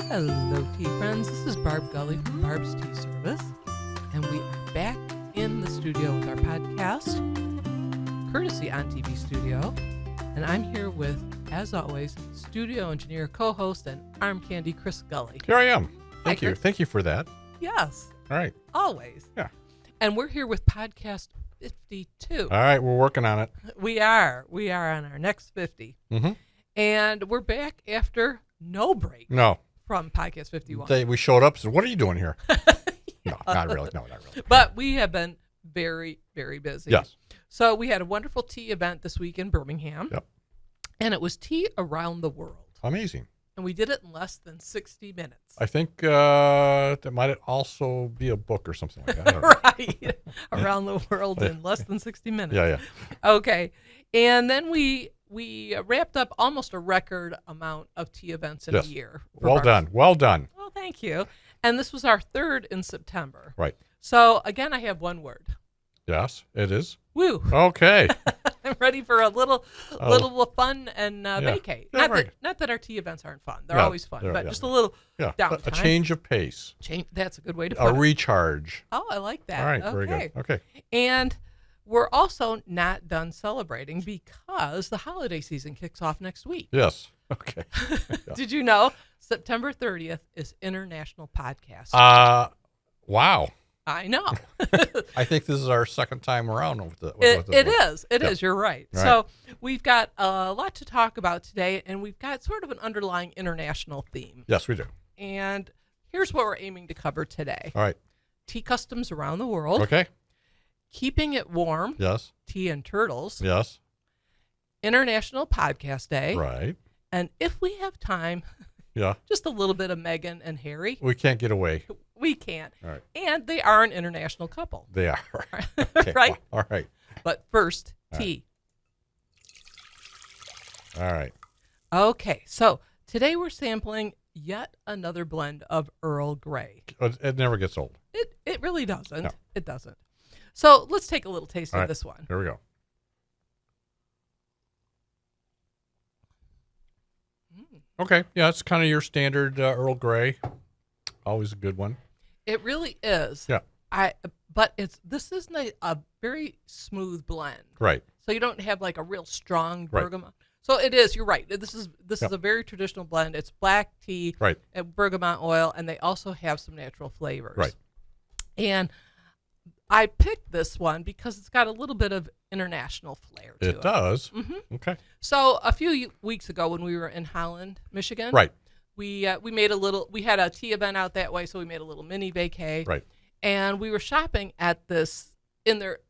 Hello, tea friends. This is Barb Gully from Barbs Tea Service, and we are back in the studio with our podcast, courtesy on TV Studio. And I'm here with, as always, studio engineer, co-host, and arm candy Chris Gully. Here I am. Thank Hi, you. Chris. Thank you for that. Yes, All right. always. Yeah. And we're here with podcast 52. All right. We're working on it. We are on our next 50. Mm-hmm. And we're back after no break No. from podcast 51. We showed up and said, what are you doing here? No, not really. No, not really. But we have been very, very busy. Yes. So we had a wonderful tea event this week in Birmingham. Yep. And it was tea around the world. Amazing. And we did it in less than 60 minutes. I think that might also be a book or something like that. I don't know. Right. Around the world in less than 60 minutes. Yeah. Okay. And then we wrapped up almost a record amount of tea events in a Yes. year. Well done. Well done. Well, thank you. And this was our third in September. Right. So, again, I have one word. Yes, it is. Woo. Okay. I'm ready for a little fun and vacate. Yeah, Not that our tea events aren't fun. They're Yeah, always fun, they're- but yeah. just a little Yeah. downtime. A change of pace. That's a good way to put A it. recharge. Oh, I like that. All right. Okay. Very good. Okay. And we're also not done celebrating because the holiday season kicks off next week. Yes. Okay. Did you know September 30th is International Podcast? Wow. I know. I think this is our second time around with the. It is. It Yeah. is. You're right. Right. So we've got a lot to talk about today, and we've got sort of an underlying international theme. Yes, we do. And here's what we're aiming to cover today. All right. Tea customs around the world. Okay. Keeping it warm. Yes. Tea and turtles. Yes. International Podcast Day. Right. And if we have time, Yeah. just a little bit of Meghan and Harry. We can't get away. We can't. All right. And they are an international couple. They are. Okay. Right? All right. But first, All tea. All right. Okay. So today we're sampling yet another blend of Earl Grey. It never gets old. It really doesn't. No. It doesn't. So let's take a little taste All of right. this one. Here we go. Okay. Yeah, it's kind of your standard Earl Grey. Always a good one. It really is. Yeah. But this isn't a very smooth blend. Right. So you don't have like a real strong Right. bergamot. So it is. You're right. This is Yeah. a very traditional blend. It's black tea Right. and bergamot oil, and they also have some natural flavors. Right. And I picked this one because it's got a little bit of international flair to it. It does. Mm-hmm. Okay. So a few weeks ago, when we were in Holland, Michigan, Right. we made we had a tea event out that way, so we made a little mini vacay. Right. And we were shopping at this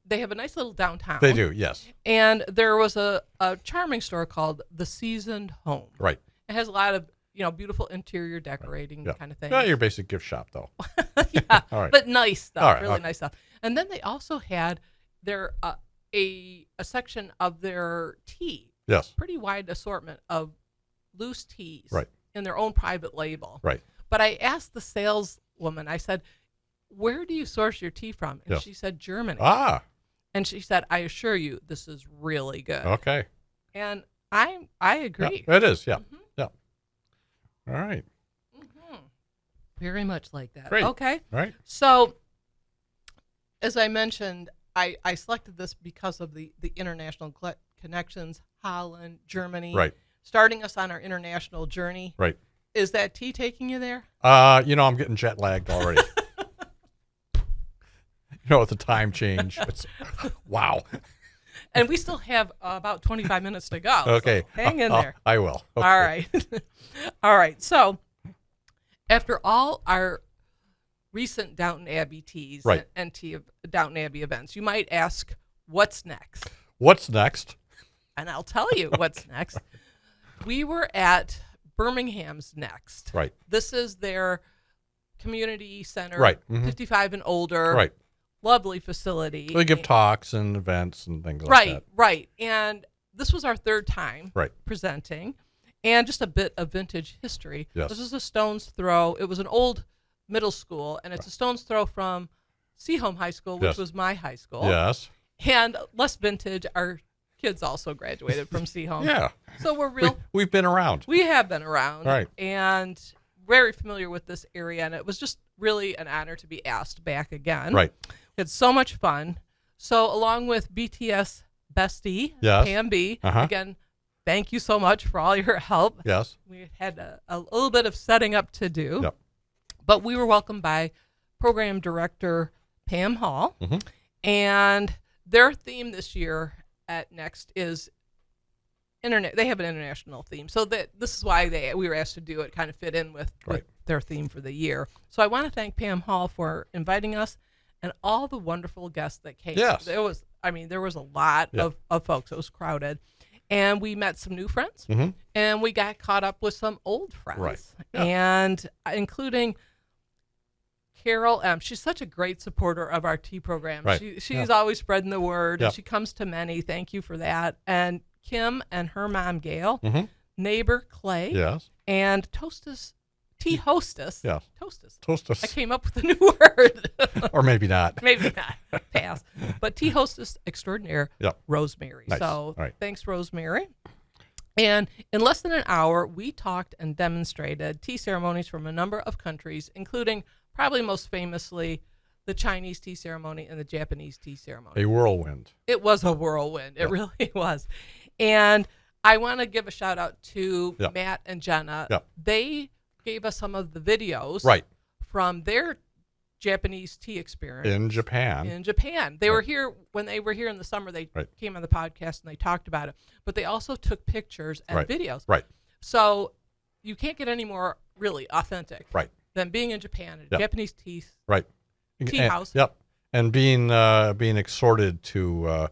they have a nice little downtown. They do. Yes. And there was a charming store called The Seasoned Home. Right. It has a lot of, beautiful interior decorating Yeah. kind of thing. Not your basic gift shop, though. Yeah, All right. but nice stuff, All right, really okay. nice stuff. And then they also had their a section of their tea, Yes. pretty wide assortment of loose teas Right. in their own private label. Right. But I asked the saleswoman, I said, where do you source your tea from? And Yes. she said, Germany. Ah. And she said, I assure you, this is really good. Okay. And I agree. Yeah, it is. Yeah. Mhm. Yeah. All right. Mm-hmm. Very much like that. Great. Okay. All right. So, as I mentioned, I selected this because of the international connections, Holland, Germany. Right. Starting us on our international journey. Right. Is that tea taking you there? I'm getting jet lagged already. With the time change. Wow. And we still have about 25 minutes to go. Okay. So hang in there. I will. Okay. All right. All right. So, after all our recent Downton Abbey teas Right. and Downton Abbey events, you might ask, what's next? What's next? And I'll tell you what's next. We were at Birmingham's next. Right. This is their community center. Right. Mhm. 55 and older. Right. Lovely facility. They give talks and events and things like Right, that. right. And this was our third time Right. presenting. And just a bit of vintage history. Yes. This is a stone's throw. It was an old middle school, and it's a stone's throw from Seaholm High School, which Yes. was my high school. Yes. And less vintage, our kids also graduated from Seaholm. Yeah. So we're real. We've been around. We have been around. Right. And very familiar with this area, and it was just really an honor to be asked back again. Right. We had so much fun. So along with BTS bestie, Yes. Pam B, Uh-huh. again, thank you so much for all your help. Yes. We had a little bit of setting up to do, Yep. but we were welcomed by Program Director Pam Hall, Mhm. and their theme this year at Next is internet. They have an international theme, so this is why we were asked to do it. Kind of fit in with their theme for the year. So I want to thank Pam Hall for inviting us and all the wonderful guests that came. Yes. There was a lot of folks. It was crowded. And we met some new friends, Mhm. and we got caught up with some old friends, Right. Yeah. and including Carol M. She's such a great supporter of our tea program. Right. She's always spreading the word, Yeah. and she comes to many. Thank you for that. And Kim and her mom, Gail, Mhm. neighbor Clay, Yes. and tea hostess. Yeah. Toastess. Toasters. I came up with a new word. Or maybe not. Maybe not. Pass. But tea hostess extraordinaire, Yep. Rosemary. Nice. So Right. thanks, Rosemary. And in less than an hour, we talked and demonstrated tea ceremonies from a number of countries, including probably most famously the Chinese tea ceremony and the Japanese tea ceremony. A whirlwind. It was a whirlwind. It really was. And I want to give a shout out to Yep. Matt and Jenna. Yep. They gave us some of the videos Right. from their Japanese tea experience In Japan. in Japan. They were here when they were here in the summer. They Right. came on the podcast and they talked about it, but they also took pictures and Right. videos. Right. So you can't get any more really authentic Right. than being in Japan, a Yep. Japanese tea Right. tea And- house. Yep. And being exhorted to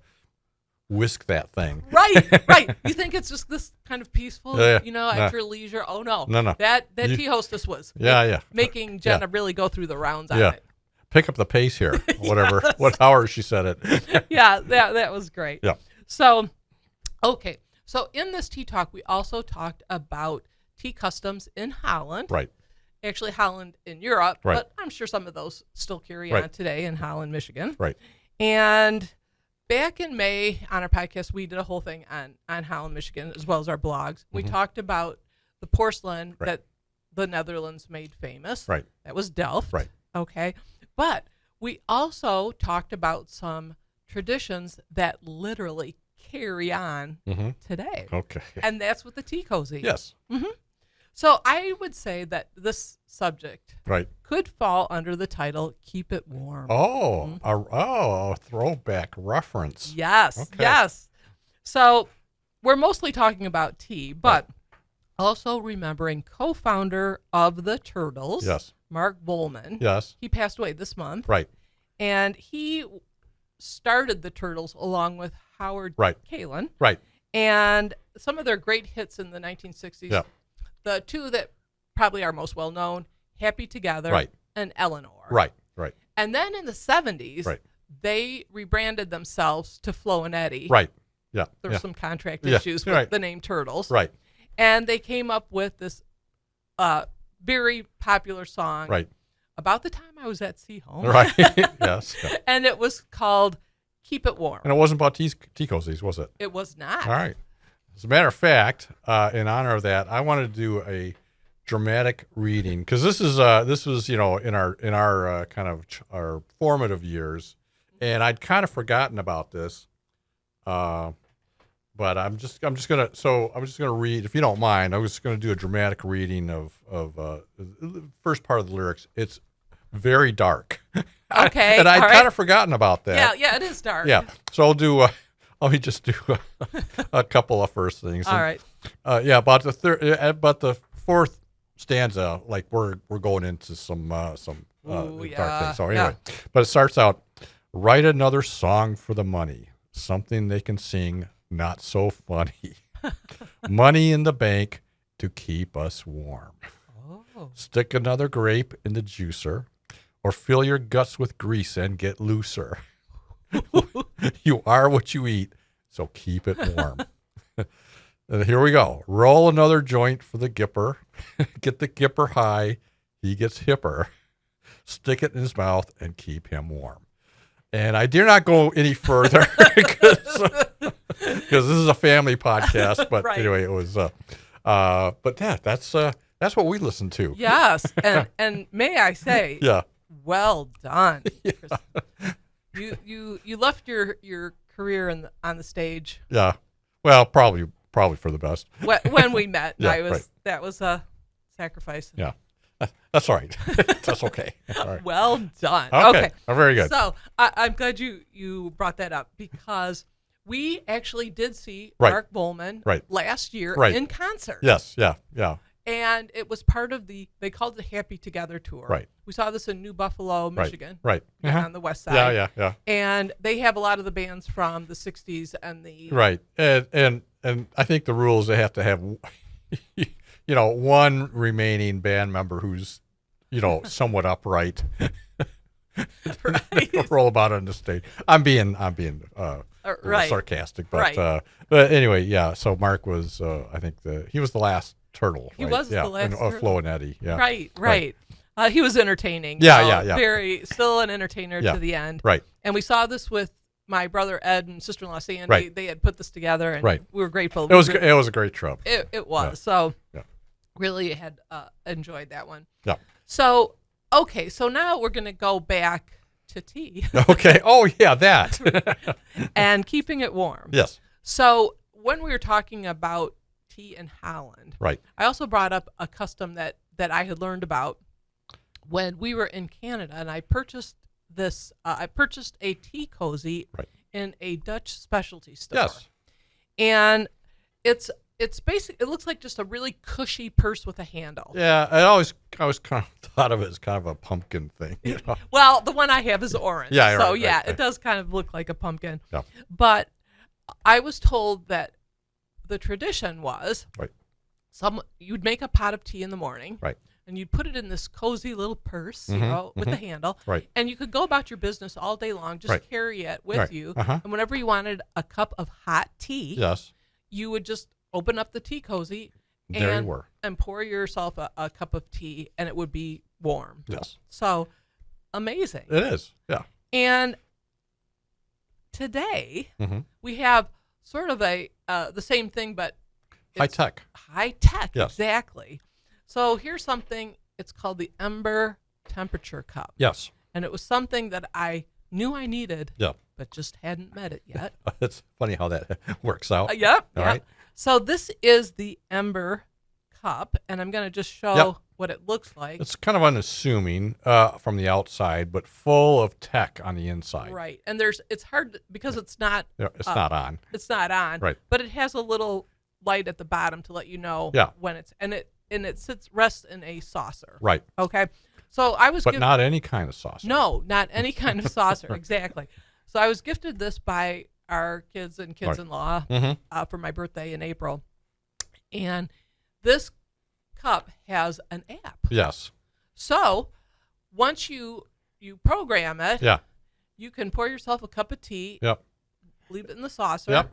whisk that thing. Right, right. You think it's just this kind of peaceful, Yeah, at your leisure. Oh no, No. That tea hostess was Yeah. making Jenna really go through the rounds on Yeah. it. Pick up the pace here. Whatever. Yes. What hour she said it. Yeah, that was great. Yeah. So, okay. So in this tea talk, we also talked about tea customs in Holland. Right. Actually, Holland in Europe, Right. but I'm sure some of those still carry Right. on today in Holland, Michigan. Right. And back in May on our podcast, we did a whole thing on Holland, Michigan, as well as our blogs. We talked about the porcelain Right. that the Netherlands made famous. Right. That was Delft. Right. Okay. But we also talked about some traditions that literally carry on Mm-hmm. today. Okay. And that's with the tea cozy. Yes. So I would say that this subject Right. could fall under the title "Keep It Warm." Oh, a throwback reference. Yes, Okay. yes. So we're mostly talking about tea, but also remembering co-founder of the Turtles, Yes. Mark Bullman. Yes. He passed away this month, Right. and he started the Turtles along with Howard Right. Kalin. Right. And some of their great hits in the 1960s, Yeah. the two that probably are most well known, Happy Together Right. and Eleanor. Right. Right. And then in the 70s, Right. they rebranded themselves to Flo and Eddie. Right. Yeah. There were Yeah. some contract Yeah, issues with right. the name Turtles. Right. And they came up with this very popular song Right. about the time I was at Sea Home. Right. Yes. Yeah. And it was called Keep It Warm. And it wasn't about tea cozies, was it? It was not. All right. As a matter of fact, in honor of that, I wanted to do a dramatic reading because this was in our kind of our formative years, and I'd kind of forgotten about this. But I'm just gonna read, if you don't mind. I was just gonna do a dramatic reading of the first part of the lyrics. It's very dark. Okay. And I'd all right. kind of forgotten about that. Yeah, it is dark. Yeah. So I'll do. Let me just do a couple of first things. All right. Yeah, about the but the fourth stanza, like we're going into some dark things. So anyway, but it starts out: write another song for the money, something they can sing, not so funny. Money in the bank to keep us warm. Oh. Stick another grape in the juicer, or fill your guts with grease and get looser. You are what you eat, so keep it warm. And here we go. Roll another joint for the gipper. Get the gipper high. He gets hipper. Stick it in his mouth and keep him warm. And I dare not go any further because this is a family podcast. But Right. anyway, it was. But yeah, that's That's what we listen to. Yes, and may I say, Yeah. well done. You left your career on the stage. Yeah. Well, probably for the best. When we met, Yeah, right. That was a sacrifice. Yeah. That's all right. That's okay. All right. Well done. Okay. Oh, very good. So I'm glad you brought that up because we actually did see Right. Mark Bowman Right. last year Right. in concert. Yes. Yeah. Yeah. And it was part of they called it the Happy Together Tour. Right. We saw this in New Buffalo, Michigan. Right. On the west side. Yeah. Yeah. Yeah. And they have a lot of the bands from the 60s and the... Right. And I think the rules, they have to have, one remaining band member who's, somewhat upright. Right. Roll about on the stage. I'm being right. sarcastic, but Right. but anyway, yeah. So Mark was, I think he was the last turtle. He right? was yeah. the last turtle. Flo and Eddie. Yeah. Right. He was entertaining. Yeah. Still an entertainer to the end. Right. And we saw this with my brother Ed and sister-in-law Sandy. Right. They had put this together, and Right. we were grateful. It was a great trip. It was. Yeah. So Yeah. really had enjoyed that one. Yeah. So, okay, so now we're going to go back to tea Okay. Oh yeah, that. and keeping it warm. Yes. So when we were talking about tea in Holland, Right. I also brought up a custom that I had learned about when we were in Canada, and I purchased this. I purchased a tea cozy Right. in a Dutch specialty store. Yes. And it's basic. It looks like just a really cushy purse with a handle. Yeah. I always kind of thought of it as kind of a pumpkin thing. Well, the one I have is orange. Yeah, So right. it does kind of look like a pumpkin. Yeah. But I was told that the tradition was Right. you'd make a pot of tea in the morning. Right. And you'd put it in this cozy little purse, with a handle. Right. And you could go about your business all day long, just Right. carry it with Right. you. Uh-huh. And whenever you wanted a cup of hot tea, Yes. you would just open up the tea cozy There you were. and pour yourself a cup of tea, and it would be warm. Yes. So amazing. It is. Yeah. And today Mm-hmm. we have sort of the same thing, but High it's tech. High tech, Yes. exactly. So here's something. It's called the Ember temperature cup, Yes. and it was something that I knew I needed, Yeah. but just hadn't met it yet. It's funny how that works out. Yep. All right. So this is the Ember cup, and I'm going to just show Yep. what it looks like. It's kind of unassuming from the outside, but full of tech on the inside. Right. And it's hard because it's not Yeah, it's not on. It's not on. Right. But it has a little light at the bottom to let you know Yeah. when it rests in a saucer. Right. Okay. So I was But not any kind of sauce. No, not any kind of saucer. Exactly. So I was gifted this by our kids and kids-in-law for my birthday in April. And this cup has an app. Yes. So once you program it, Yeah. you can pour yourself a cup of tea, Yep. leave it in the saucer. Yep.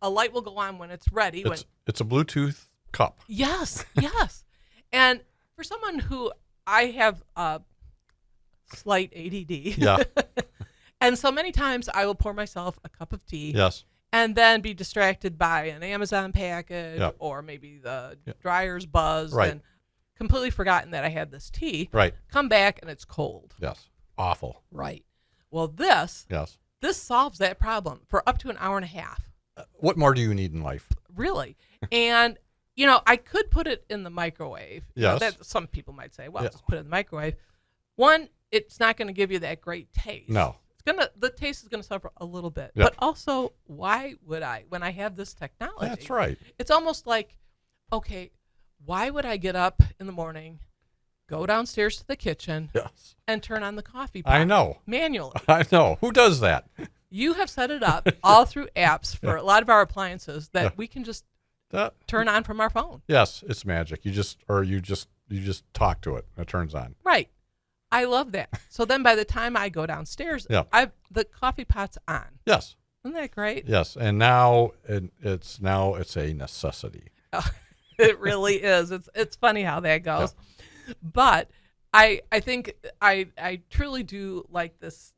A light will go on when it's ready. It's a Bluetooth cup. Yes. And for someone who I have slight ADD. Yeah. And so many times I will pour myself a cup of tea. Yes. And then be distracted by an Amazon package Yep. or maybe the Yep. dryer's buzz Right. and completely forgotten that I had this tea. Right. Come back and it's cold. Yes. Awful. Right. Well, this Yes. solves that problem for up to an hour and a half. What more do you need in life? Really. And, I could put it in the microwave. Yes. That some people might say, well, Yeah. just put it in the microwave. One, it's not going to give you that great taste. No. The taste is going to suffer a little bit. Yeah. But also, why would I, when I have this technology? That's right. It's almost like, okay, why would I get up in the morning, go downstairs to the kitchen, Yes. and turn on the coffee pot I know. manually? I know. Who does that? You have set it up all through apps for a lot of our appliances that Yeah. we can just That. turn on from our phone. Yes, it's magic. You just talk to it and it turns on. Right. I love that. So then by the time I go downstairs, Yeah. the coffee pot's on. Yes. Isn't that great? Yes. And now it's a necessity. It really is. It's funny how that goes. But I think I truly do like this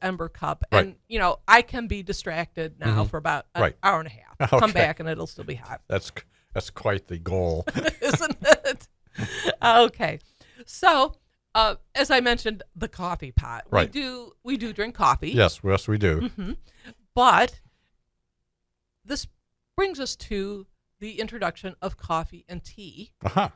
Ember cup. Right. And I can be distracted now for about an Right. hour and a half. Okay. Come back and it'll still be hot. That's That's quite the goal. Isn't it? Okay. So, as I mentioned, the coffee pot. Right. We do drink coffee. Yes, we do. Mm-hmm. But this brings us to the introduction of coffee and tea Uh-huh.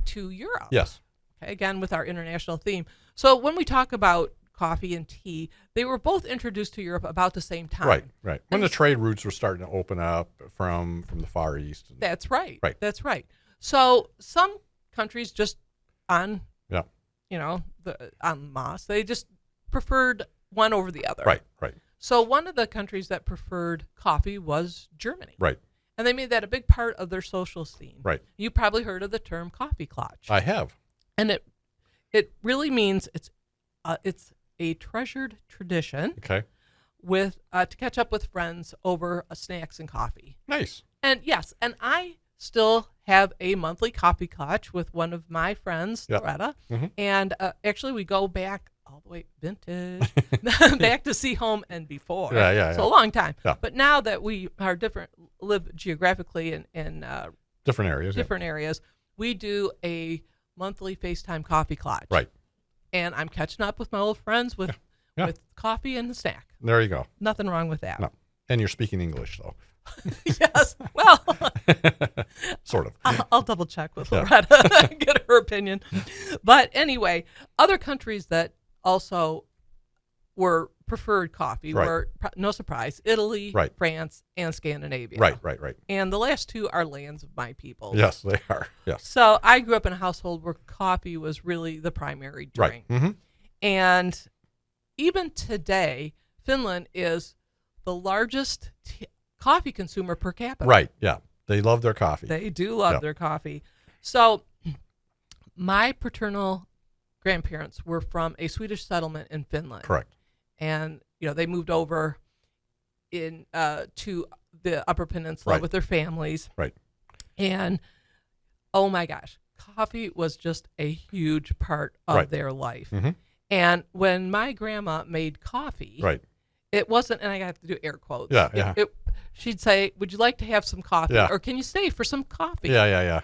to Europe. Yes. Okay, again, with our international theme. So when we talk about coffee and tea, they were both introduced to Europe about the same time. Right. When the trade routes were starting to open up from the Far East. That's right. Right. That's right. So some countries just on, Yeah. on masse, they just preferred one over the other. Right. So one of the countries that preferred coffee was Germany. Right. And they made that a big part of their social scene. Right. You probably heard of the term coffee clutch. I have. And it really means it's a treasured tradition Okay. with to catch up with friends over snacks and coffee. Nice. And yes, and I still have a monthly coffee clutch with one of my friends, Yep. Loretta. Mm-hmm. And actually we go back all the way vintage, back to See Home and before. Yeah. So a long time. Yeah. But now that we are live geographically in Different areas. different areas, we do a monthly FaceTime coffee clutch. Right. And I'm catching up with my old friends with coffee and a snack. There you go. Nothing wrong with that. No. And you're speaking English, though. Yes. Well, Sort of. I'll double check with Loretta and get her opinion. But anyway, other countries that also were preferred coffee were, no surprise, Italy, France, and Scandinavia. Right. And the last two are lands of my people. Yes, they are. Yes. So I grew up in a household where coffee was really the primary drink. Right. Mm-hmm. And even today, Finland is the largest coffee consumer per capita. Right. Yeah. They love their coffee. They do love their coffee. So my paternal grandparents were from a Swedish settlement in Finland. Correct. And, they moved over to the Upper Peninsula with their families. Right. And, oh my gosh, coffee was just a huge part of their life. Mm-hmm. And when my grandma made coffee, it wasn't, and I have to do air quotes. Yeah. She'd say, "Would you like to have some coffee? Yeah. Or can you stay for some coffee?" Yeah.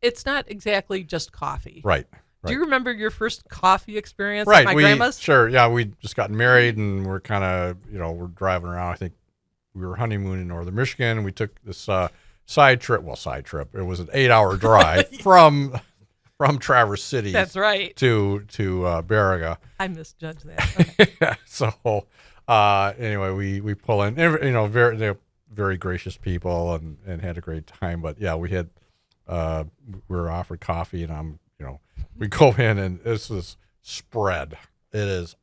It's not exactly just coffee. Right. Do you remember your first coffee experience at my grandma's? Sure. Yeah, we'd just gotten married and we're kind of, we're driving around. I think we were honeymooning in northern Michigan. And we took this side trip. It was an 8-hour drive from Traverse City. That's right. To Bariga. I misjudged that. Okay. So anyway, we pull in. They're very gracious people and had a great time. But yeah, we were offered coffee, and we go in and this is spread. It is.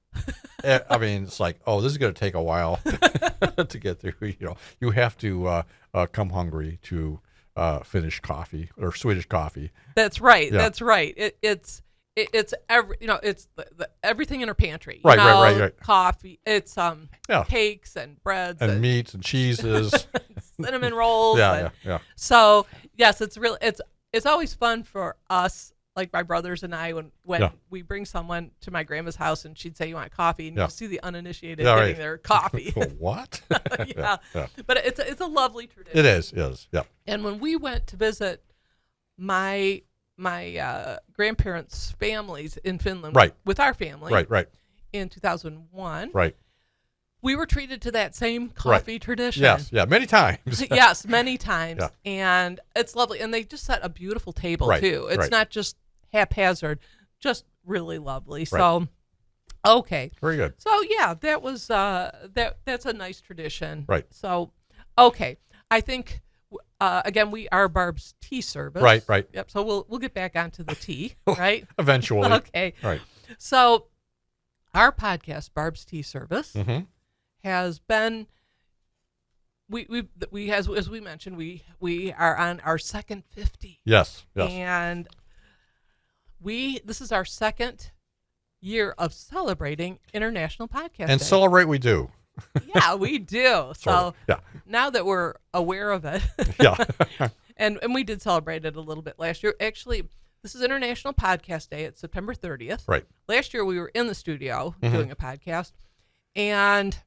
I mean, it's like, oh, this is going to take a while to get through. You have to come hungry to Finnish coffee or Swedish coffee. That's right. Yeah. That's right. It's everything in her pantry. Right. Coffee. It's cakes and breads and meats and cheeses, cinnamon rolls. Yeah. So yes, it's always fun for us, like my brothers and I, when we bring someone to my grandma's house and she'd say, "You want coffee?" and you see the uninitiated getting their coffee. What? Yeah. But it's a lovely tradition. It is. Yeah. And when we went to visit my grandparents' families in Finland, with our family, in 2001, we were treated to that same coffee tradition. Yes, many times. Yes, many times. Yeah. And it's lovely. And they just set a beautiful table, too. It's not just haphazard, just really lovely. So, okay. Very good. So, yeah, that was that's a nice tradition. Right. So, okay. I think, again, we are Barb's tea service. Right. Yep. So we'll get back onto the tea, right? Eventually. Okay. Right. So our podcast, Barb's Tea Service, mm-hmm. has been, as we mentioned, we are on our second 50. Yes. And this is our second year of celebrating International Podcast Day. And celebrate we do. Yeah, we do. So now that we're aware of it, and we did celebrate it a little bit last year. Actually, this is International Podcast Day. It's September 30th. Right. Last year we were in the studio doing a podcast, and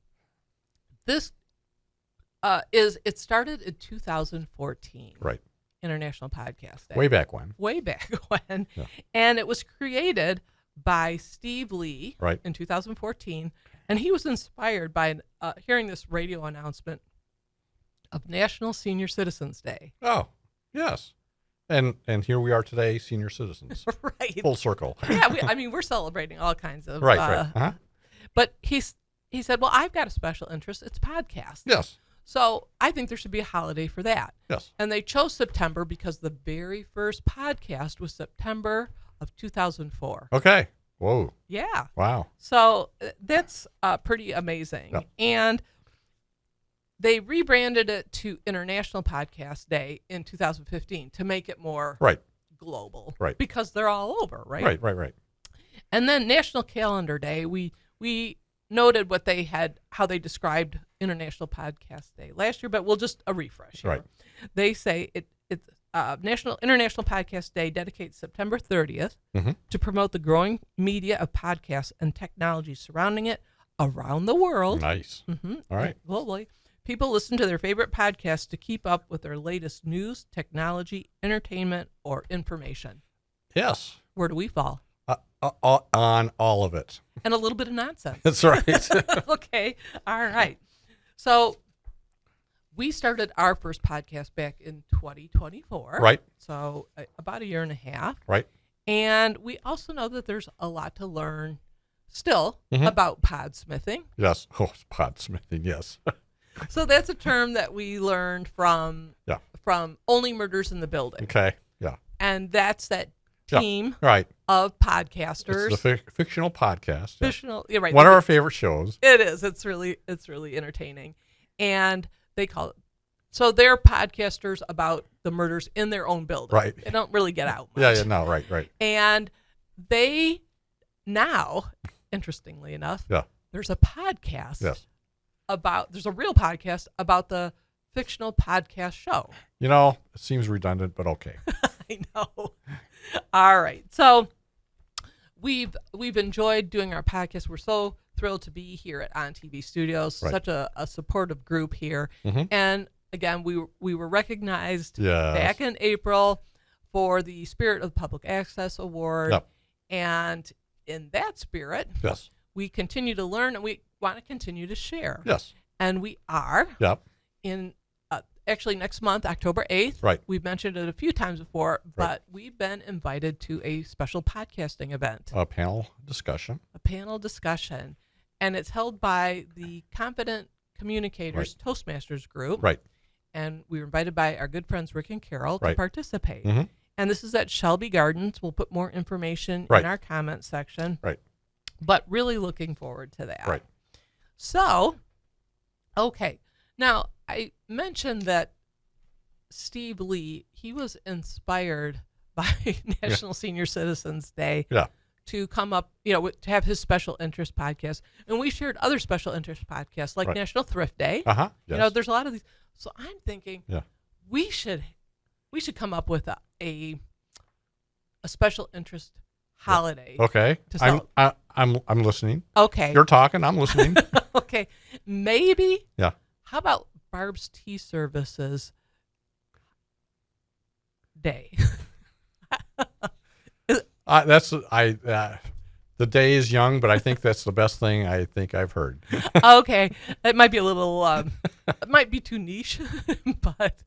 this it started in 2014. Right. International Podcast Day. Way back when. Way back when. Yeah. And it was created by Steve Lee Right. in 2014. And he was inspired by hearing this radio announcement of National Senior Citizens Day. Oh, yes. And here we are today, senior citizens. Right. Full circle. Yeah, we're celebrating all kinds of... Right. Uh-huh. But he said, well, I've got a special interest. It's podcasts. Yes. So I think there should be a holiday for that. Yes. And they chose September because the very first podcast was September of 2004. Okay. Whoa. Yeah. Wow. So that's pretty amazing. Yep. And they rebranded it to International Podcast Day in 2015 to make it more Right. global. Right. Because they're all over, right? Right. And then National Calendar Day, we noted how they described International Podcast Day last year, but we'll just a refresh here. Right. They say it's International Podcast Day dedicates September 30th to promote the growing media of podcasts and technology surrounding it around the world. Nice. All right. Globally. People listen to their favorite podcasts to keep up with their latest news, technology, entertainment, or information. Yes. Where do we fall? On all of it. And a little bit of nonsense. That's right. Okay. All right. So we started our first podcast back in 2024. Right. So about a year and a half. Right. And we also know that there's a lot to learn still about podsmithing. Yes. Oh, podsmithing. Yes. So that's a term that we learned from Only Murders in the Building. Okay. Yeah. And that's that team right. of podcasters. It's the fictional podcast. Fictional, yeah, right. One of our favorite shows. It is. It's really entertaining. And they call it, so they're podcasters about the murders in their own building. Right. They don't really get out much. Yeah, no, right. And they now, interestingly enough, there's a podcast there's a real podcast about the fictional podcast show. It seems redundant, but okay. I know. All right. So we've enjoyed doing our podcast. We're so thrilled to be here at On TV Studios. Right. Such a supportive group here. And again, we were recognized back in April for the Spirit of Public Access Award. Yep. And in that spirit, we continue to learn and we want to continue to share. Yes. And we are in actually next month, October 8th. Right. We've mentioned it a few times before, but we've been invited to a special podcasting event. A panel discussion. And it's held by the Confident Communicators Toastmasters group. Right. And we were invited by our good friends Rick and Carol to participate. And this is at Shelby Gardens. We'll put more information in our comment section. Right. But really looking forward to that. Right. So, okay. Now, I mentioned that Steve Lee, he was inspired by National Senior Citizens Day to come up, to have his special interest podcast. And we shared other special interest podcasts like National Thrift Day. Yes. There's a lot of these. So I'm thinking we should come up with a special interest holiday. Okay. I'm listening. Okay. You're talking, I'm listening. Okay. Maybe. Yeah. How about Barbs Tea Services Day? The day is young, but I think that's the best thing I think I've heard. Okay. It might be a little, it might be too niche, but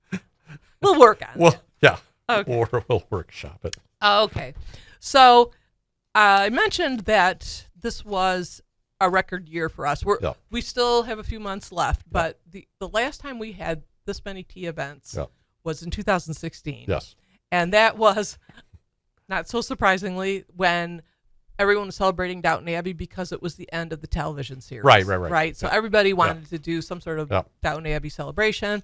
we'll work on it. Yeah. Okay. We'll workshop it. Okay. So I mentioned that this was a record year for us. We still have a few months left, but the last time we had this many tea events was in 2016. Yes. And that was, not so surprisingly, when everyone was celebrating Downton Abbey because it was the end of the television series. Right. So everybody wanted to do some sort of Downton Abbey celebration.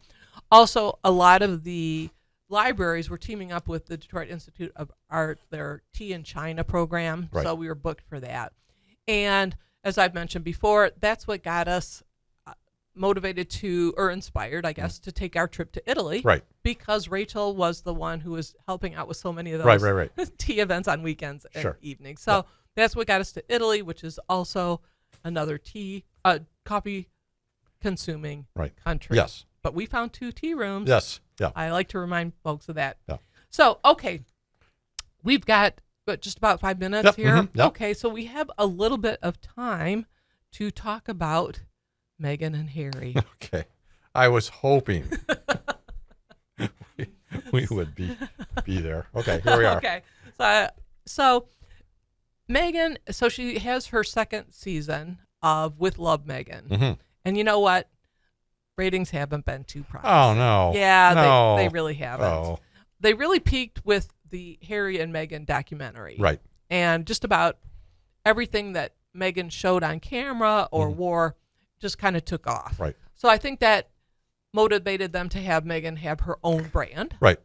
Also, a lot of the libraries were teaming up with the Detroit Institute of Art, their Tea in China program. Right. So we were booked for that. And as I've mentioned before, that's what got us motivated to, or inspired, I guess, to take our trip to Italy. Right. Because Rachel was the one who was helping out with so many of those tea events on weekends and evenings. So that's what got us to Italy, which is also another coffee consuming country. Yes. But we found 2 tea rooms. Yes. Yeah. I like to remind folks of that. Yeah. So, okay, we've got just about 5 minutes Yep, here. yep. Okay, so we have a little bit of time to talk about Meghan and Harry. Okay. I was hoping we would be there. Okay, here we are. Okay, so Meghan, so she has her second season of With Love, Meghan. Mm-hmm. And you know what? Ratings haven't been too promising. Oh, no. Yeah, No. they really haven't. Oh, They really peaked with the Harry and Meghan documentary. right. And just about everything that Meghan showed on camera or wore just kind of took off. Right. So I think that motivated them to have Meghan have her own brand. Right.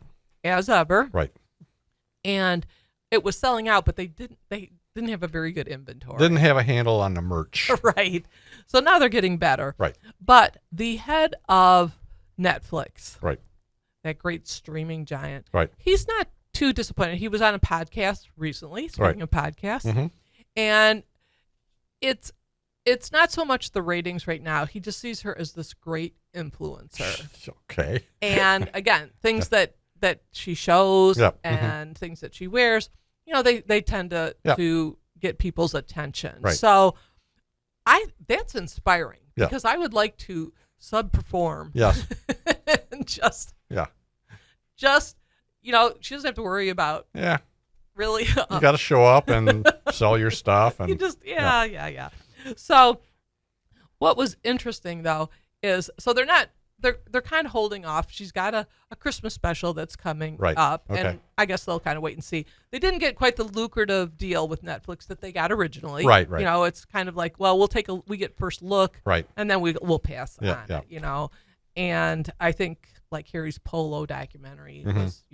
As ever. Right. And it was selling out, but they didn't have a very good inventory. Didn't have a handle on the merch. Right. So now they're getting better. Right. But the head of Netflix, Right. that great streaming giant, Right. he's not too disappointed. He was on a podcast recently, speaking of podcasts, Mm-hmm. and it's not so much the ratings right now. He just sees her as this great influencer. Okay. And again, things that she shows Yep. and things that she wears, they tend to Yep. to get people's attention. Right. So that's inspiring Yeah. because I would like to subperform. Yes. And just Yeah. she doesn't have to worry about Yeah. really. You got to show up and sell your stuff. And You just yeah. So what was interesting though is they're kind of holding off. She's got a Christmas special that's coming Right. up, Okay. and I guess they'll kind of wait and see. They didn't get quite the lucrative deal with Netflix that they got originally. Right. It's kind of like, well, we get first look, Right. and then we'll pass Yeah, on yeah. it. And I think like Harry's polo documentary was,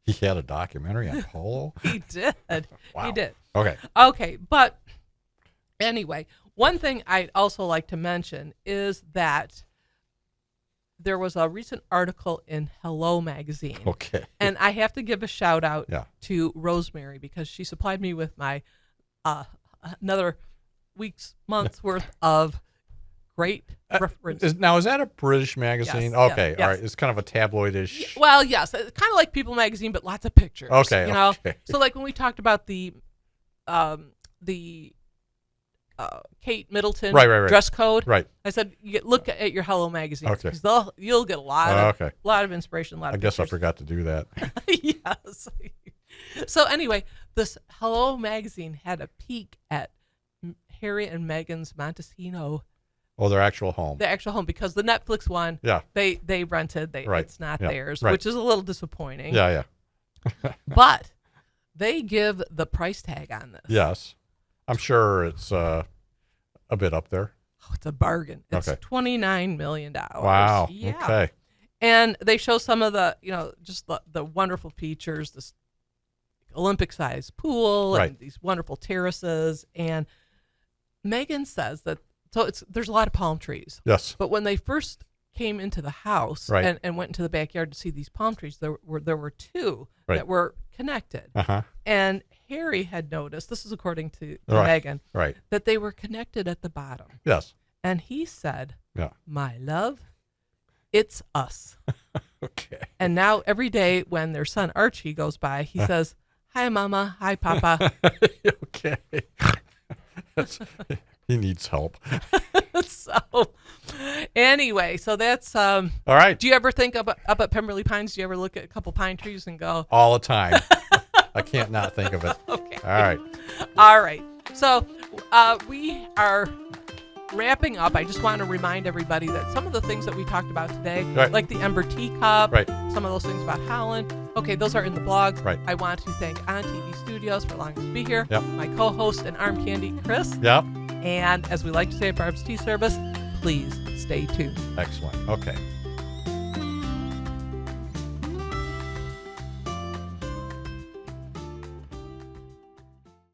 He had a documentary on polo. he did. Wow. He did. Okay. Okay, but anyway, one thing I'd also like to mention is that there was a recent article in Hello magazine, Okay. and I have to give a shout out Yeah. to Rosemary because she supplied me with my another month's worth of great references. Is that a British magazine? Yes, Okay. yes. All right. It's kind of a tabloidish. Well, yes, it's kind of like People magazine, but lots of pictures. Okay, okay. So like when we talked about the Kate Middleton Right. dress code, Right. I said look at your Hello magazines Okay. because you'll get a lot Okay. of inspiration, a lot I of guess I pictures. forgot to do that. Yes. So anyway, this Hello magazine had a peek at Harry and Meghan's Montesino, Oh, their actual home. the actual home, because the Netflix one Yeah. they rented, Right. it's not Yeah. theirs, Right. which is a little disappointing. Yeah. But they give the price tag on this. Yes. I'm sure it's a bit up there. Oh, it's a bargain. It's Okay. $29 million. Wow. Yeah. Okay. And they show some of the, just the wonderful features, this Olympic-sized pool Right. and these wonderful terraces. And Meghan says that, there's a lot of palm trees. Yes. But when they first came into the house Right. and went into the backyard to see these palm trees, there were two Right. that were connected. Uh-huh. And Harry had noticed, this is according to Right. Meghan, Right. that they were connected at the bottom. Yes. And he said, Yeah. "My love, it's us." Okay. And now every day when their son Archie goes by, he says, "Hi, Mama. Hi, Papa." Okay. He needs help. So anyway, so that's All right. do you ever think up at Pemberley Pines? Do you ever look at a couple pine trees and go, All the time. I can't not think of it. okay. All right. All right. So we are wrapping up. I just want to remind everybody that some of the things that we talked about today, Right. like the Ember teacup, Right. some of those things about Holland, okay, those are in the blogs. Right. I want to thank On TV Studios for allowing us to be here. Yep. My co-host and arm candy, Chris. Yep. And as we like to say at Barbs Tea Service, please stay tuned. Excellent. Okay.